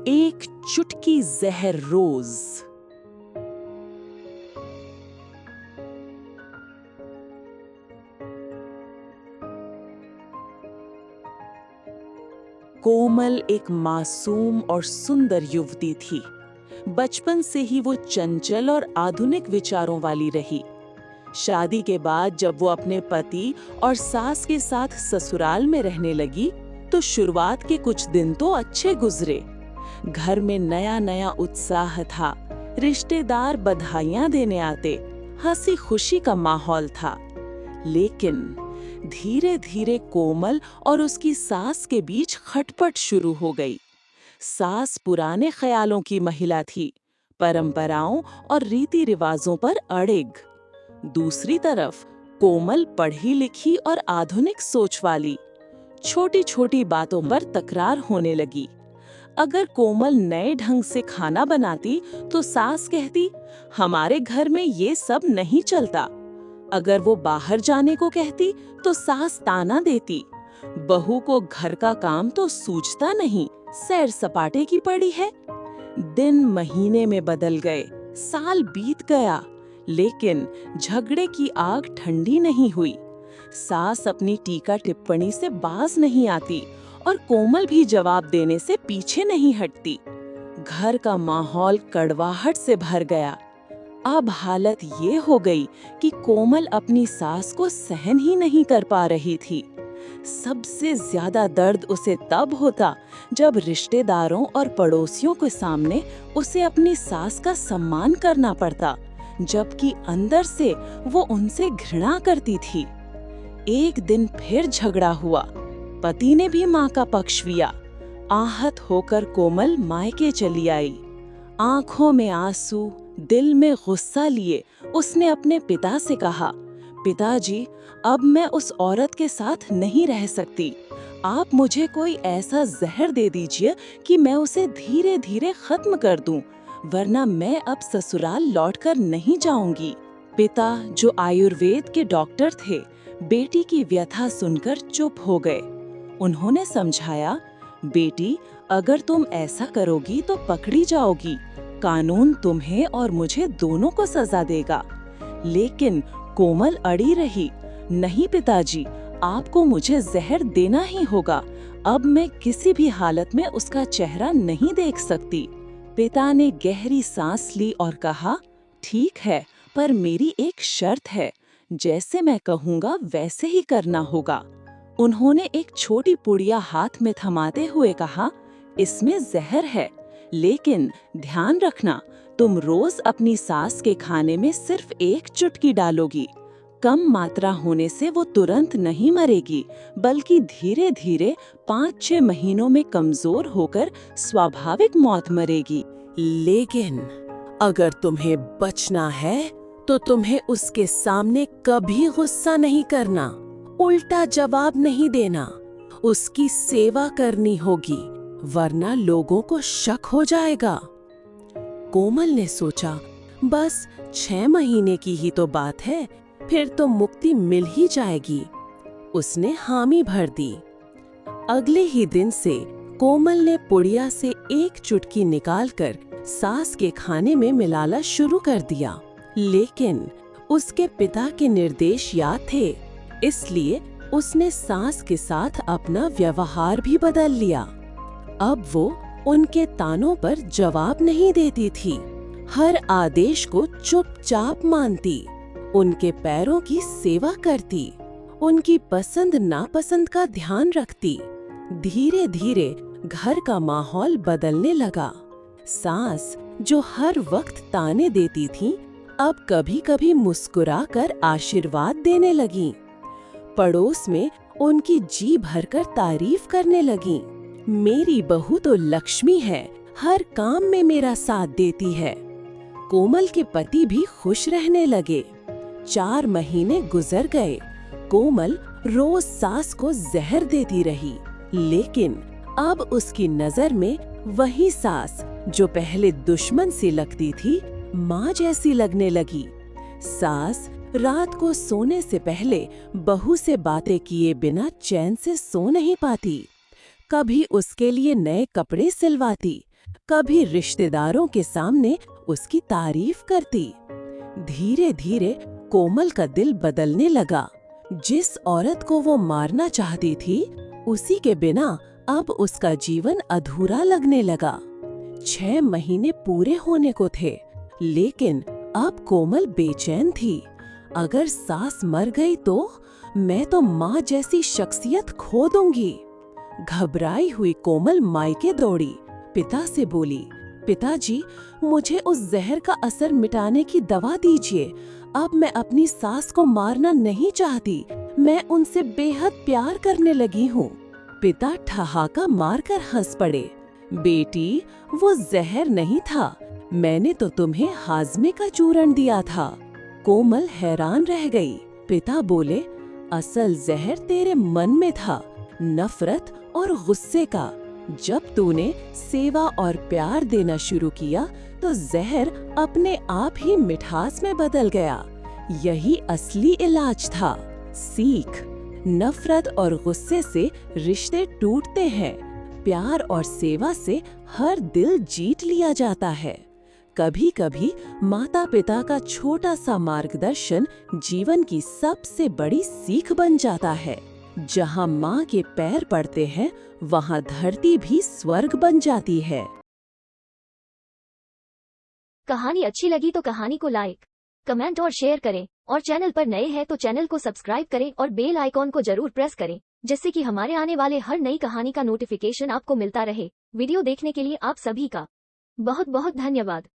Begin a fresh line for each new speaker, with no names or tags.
एक चुटकी जहर रोज। कोमल एक मासूम और सुंदर युवती थी। बचपन से ही वो चंचल और आधुनिक विचारों वाली रही। शादी के बाद जब वो अपने पति और सास के साथ ससुराल में रहने लगी, तो शुरुआत के कुछ दिन तो अच्छे गुजरे। घर में नया नया उत्साह था, रिश्तेदार बधाइयां देने आते, हंसी खुशी का माहौल था। लेकिन धीरे धीरे कोमल और उसकी सास के बीच खटपट शुरू हो गई। सास पुराने ख्यालों की महिला थी, परंपराओं और रीति रिवाजों पर अड़िग। दूसरी तरफ कोमल पढ़ी लिखी और आधुनिक सोच वाली। छोटी छोटी बातों पर तकरार होने लगी। अगर कोमल नए ढंग से खाना बनाती तो सास कहती, हमारे घर में ये सब नहीं चलता। अगर वो बाहर जाने को कहती तो सास ताना देती, बहू को घर का काम तो सूझता नहीं, सैर सपाटे की पड़ी है। दिन महीने में बदल गए, साल बीत गया, लेकिन झगड़े की आग ठंडी नहीं हुई। सास अपनी टीका टिप्पणी से बाज नहीं आती और कोमल भी जवाब देने से पीछे नहीं हटती। घर का माहौल कड़वाहट से भर गया। अब हालत ये हो गई कि कोमल अपनी सास को सहन ही नहीं कर पा रही थी। सबसे ज्यादा दर्द उसे तब होता जब रिश्तेदारों और पड़ोसियों के सामने उसे अपनी सास का सम्मान करना पड़ता, जबकि अंदर से वो उनसे घृणा करती थी। एक दिन फिर झगड़ा हुआ। पति ने भी मां का पक्ष लिया। आहत होकर कोमल मायके चली आई। आंखों में आंसू, दिल में गुस्सा लिए उसने अपने पिता से कहा, पिताजी, अब मैं उस औरत के साथ नहीं रह सकती। आप मुझे कोई ऐसा जहर दे दीजिए कि मैं उसे धीरे धीरे खत्म कर दूं, वरना मैं अब ससुराल लौटकर नहीं जाऊंगी। पिता, जो आयुर्वेद के डॉक्टर थे, बेटी की व्यथा सुनकर चुप हो गए। उन्होंने समझाया, बेटी, अगर तुम ऐसा करोगी तो पकड़ी जाओगी। कानून तुम्हें और मुझे दोनों को सजा देगा। लेकिन कोमल अड़ी रही, नहीं पिताजी, आपको मुझे जहर देना ही होगा। अब मैं किसी भी हालत में उसका चेहरा नहीं देख सकती। पिता ने गहरी सांस ली और कहा, ठीक है, पर मेरी एक शर्त है। जैसे मैं कहूँगा वैसे ही करना होगा। उन्होंने एक छोटी पुड़िया हाथ में थमाते हुए कहा, इसमें जहर है, लेकिन ध्यान रखना, तुम रोज अपनी सास के खाने में सिर्फ एक चुटकी डालोगी। कम मात्रा होने से वो तुरंत नहीं मरेगी, बल्कि धीरे धीरे 5-6 महीनों में कमजोर होकर स्वाभाविक मौत मरेगी। लेकिन अगर तुम्हें बचना है तो तुम्हें उसके सामने कभी गुस्सा नहीं करना, उल्टा जवाब नहीं देना, उसकी सेवा करनी होगी, वरना लोगों को शक हो जाएगा। कोमल ने सोचा, बस 6 महीने की ही तो बात है, फिर तो मुक्ति मिल ही जाएगी। उसने हामी भर दी। अगले ही दिन से कोमल ने पुड़िया से एक चुटकी निकालकर सास के खाने में मिलाना शुरू कर दिया। लेकिन उसके पिता के निर्देश याद थे, इसलिए उसने सास के साथ अपना व्यवहार भी बदल लिया। अब वो उनके तानों पर जवाब नहीं देती थी, हर आदेश को चुपचाप मानती, उनके पैरों की सेवा करती, उनकी पसंद नापसंद का ध्यान रखती। धीरे धीरे घर का माहौल बदलने लगा। सास, जो हर वक्त ताने देती थी, अब कभी कभी मुस्कुराकर आशीर्वाद देने लगी। पड़ोस में उनकी जी भरकर तारीफ करने लगी। मेरी बहू तो लक्ष्मी है, हर काम में मेरा साथ देती है। कोमल के पति भी खुश रहने लगे। 4 महीने गुजर गए। कोमल रोज सास को जहर देती रही, लेकिन अब उसकी नजर में वही सास, जो पहले दुश्मन सी लगती थी, माँ जैसी लगने लगी। सास रात को सोने से पहले बहू से बातें किए बिना चैन से सो नहीं पाती। कभी उसके लिए नए कपड़े सिलवाती,
कभी रिश्तेदारों के सामने उसकी तारीफ करती। धीरे धीरे कोमल का दिल बदलने लगा। जिस औरत को वो मारना चाहती थी, उसी के बिना अब उसका जीवन अधूरा लगने लगा। 6 महीने पूरे होने को थे, लेकिन अब कोमल बेचैन थी। अगर सास मर गई तो मैं तो माँ जैसी शख्सियत खो दूंगी। घबराई हुई कोमल मायके दौड़ी। पिता से बोली, पिताजी, मुझे उस जहर का असर मिटाने की दवा दीजिए। अब मैं अपनी सास को मारना नहीं चाहती, मैं उनसे बेहद प्यार करने लगी हूँ। पिता ठहाका मारकर हंस पड़े। बेटी, वो जहर नहीं था, मैंने तो तुम्हें हाजमे का चूर्ण दिया था। कोमल हैरान रह गई। पिता बोले, असल जहर तेरे मन में था, नफरत और गुस्से का। जब तूने सेवा और प्यार देना शुरू किया तो जहर अपने आप ही मिठास में बदल गया। यही असली इलाज था। सीख, नफरत और गुस्से से रिश्ते टूटते हैं, प्यार और सेवा से हर दिल जीत लिया जाता है। कभी कभी माता पिता का छोटा सा मार्गदर्शन जीवन की सबसे बड़ी सीख बन जाता है। जहाँ माँ के पैर पड़ते हैं, वहाँ धरती भी स्वर्ग बन जाती है।
कहानी अच्छी लगी तो कहानी को लाइक, कमेंट और शेयर करें, और चैनल पर नए हैं तो चैनल को सब्सक्राइब करें और बेल आइकॉन को जरूर प्रेस करें, जिससे कि हमारे आने वाले हर नई कहानी का नोटिफिकेशन आपको मिलता रहे। वीडियो देखने के लिए आप सभी का बहुत बहुत धन्यवाद।